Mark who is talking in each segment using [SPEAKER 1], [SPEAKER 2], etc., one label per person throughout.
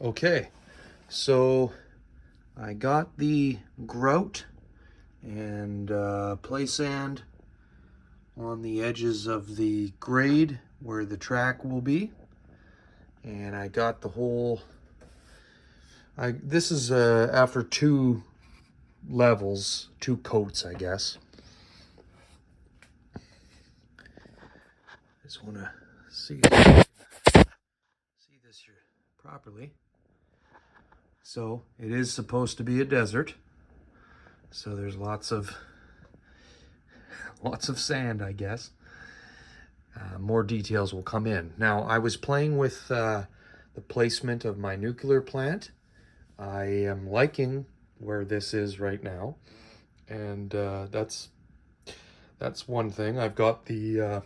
[SPEAKER 1] Okay, so I got the grout and play sand on the edges of the grade where the track will be, and I got the whole. This is after two levels, two coats, I guess. Just want to see this here properly. So it is supposed to be a desert. So there's lots of sand, I guess. More details will come in. Now, I was playing with the placement of my nuclear plant. I am liking where this is right now, and that's one thing. I've got the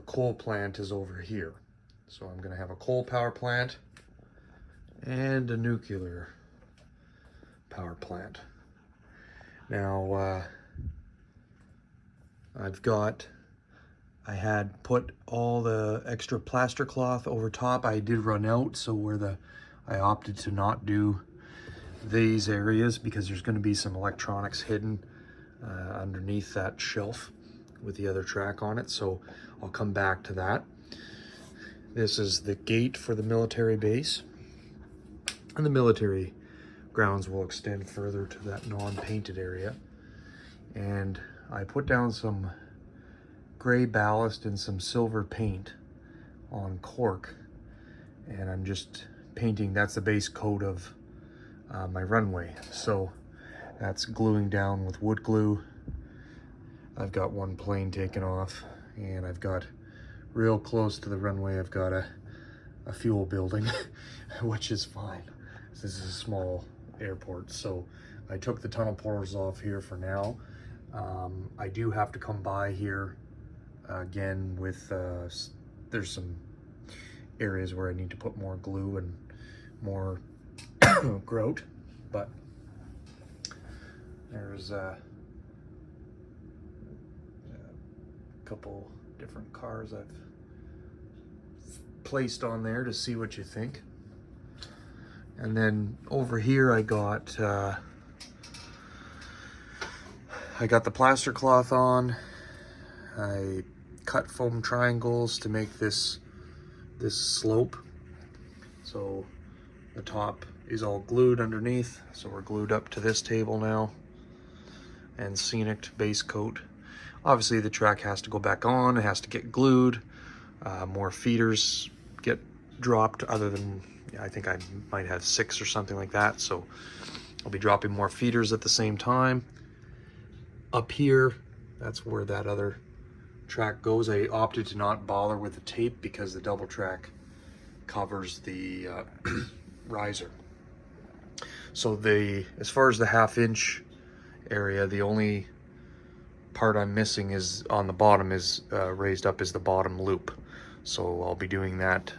[SPEAKER 1] coal plant is over here, so I'm going to have a coal power plant and a nuclear power plant. Now, I had put all the extra plaster cloth over top. I did run out, so I opted to not do these areas because there's going to be some electronics hidden underneath that shelf with the other track on it, so I'll come back to that. This is the gate for the military base, and the military grounds will extend further to that non-painted area. And I put down some gray ballast and some silver paint on cork, and I'm just painting. That's the base coat of my runway, so that's gluing down with wood glue. I've got one plane taken off, and I've got real close to the runway, I've got a fuel building, which is fine. This is a small airport, so I took the tunnel portals off here for now. I do have to come by here again with, there's some areas where I need to put more glue and more grout, but there's a couple different cars I've placed on there to see what you think. And then over here I got the plaster cloth on. I cut foam triangles to make this slope. So the top is all glued underneath. So we're glued up to this table now. And scenic base coat. Obviously the track has to go back on. It has to get glued. More feeders get dropped, other than, I think I might have 6 or something like that. So I'll be dropping more feeders at the same time. Up here, that's where that other track goes. I opted to not bother with the tape because the double track covers the riser. So as far as the 1/2 inch area, the only part I'm missing is on the bottom, is raised up is the bottom loop. So I'll be doing that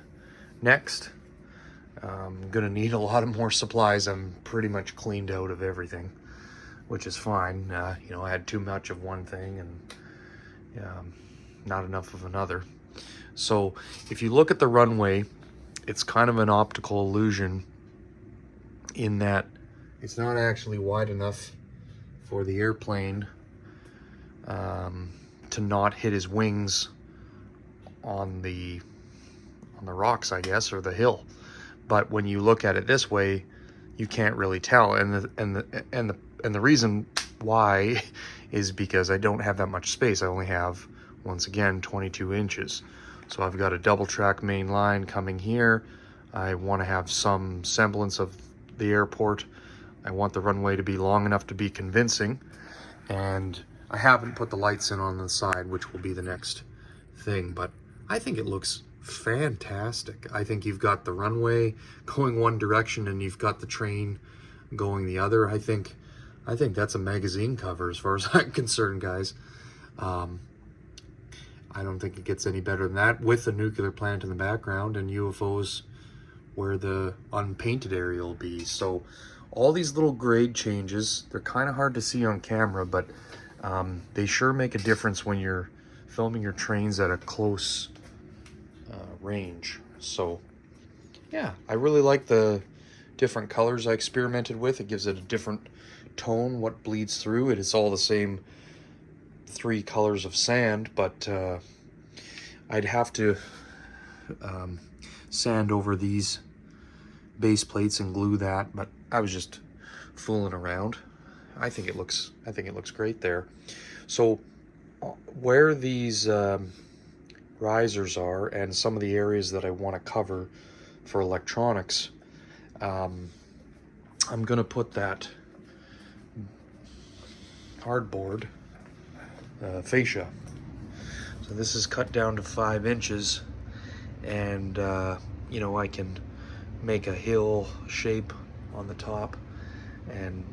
[SPEAKER 1] next. I'm gonna need a lot of more supplies. I'm pretty much cleaned out of everything, which is fine. You know, I had too much of one thing and not enough of another. So if you look at the runway, it's kind of an optical illusion in that it's not actually wide enough for the airplane to not hit his wings on the rocks, I guess, or the hill. But when you look at it this way, you can't really tell. And the reason why is because I don't have that much space. I only have, once again, 22 inches. So I've got a double track main line coming here. I want to have some semblance of the airport. I want the runway to be long enough to be convincing. And I haven't put the lights in on the side, which will be the next thing, but I think it looks fantastic. I think you've got the runway going one direction and you've got the train going the other. I think that's a magazine cover as far as I'm concerned, guys. I don't think it gets any better than that, with the nuclear plant in the background and UFOs where the unpainted area will be. So all these little grade changes, they're kind of hard to see on camera, but they sure make a difference when you're filming your trains at a close range. So yeah, I really like the different colors I experimented with. It gives it a different tone, what bleeds through it. It's all the same 3 colors of sand, but I'd have to sand over these base plates and glue that, but I was just fooling around. I think it looks great there. So where these risers are and some of the areas that I want to cover for electronics, I'm gonna put that hardboard fascia. So this is cut down to 5 inches, and you know, I can make a hill shape on the top and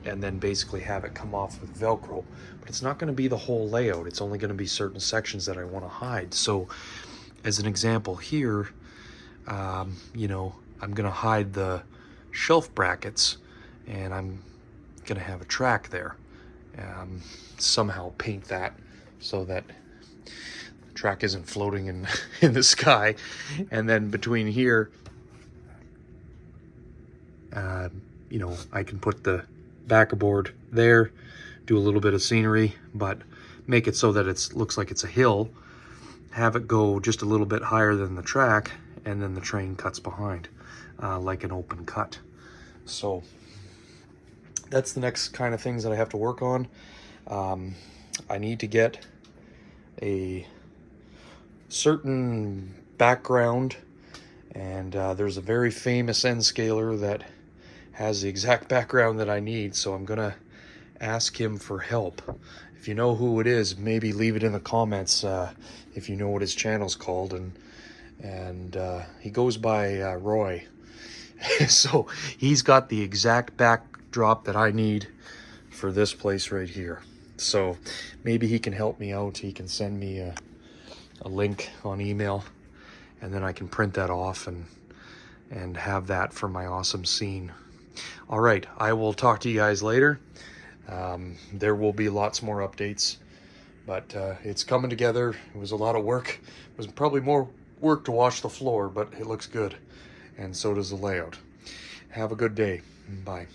[SPEAKER 1] then basically have it come off with Velcro. But it's not going to be the whole layout. It's only going to be certain sections that I want to hide. So as an example here, you know, I'm going to hide the shelf brackets, and I'm going to have a track there. Somehow paint that so that the track isn't floating in the sky. And then between here, you know, I can put the backer board there, do a little bit of scenery, but make it so that it looks like it's a hill, have it go just a little bit higher than the track, and then the train cuts behind, like an open cut. So that's the next kind of things that I have to work on. I need to get a certain background, and there's a very famous N scaler that has the exact background that I need, so I'm gonna ask him for help. If you know who it is, maybe leave it in the comments if you know what his channel's called, and he goes by Roy. So he's got the exact backdrop that I need for this place right here. So maybe he can help me out. He can send me a link on email, and then I can print that off and have that for my awesome scene. All right, I will talk to you guys later. There will be lots more updates, but it's coming together. It was a lot of work. It was probably more work to wash the floor, but it looks good, and so does the layout. Have a good day. Bye.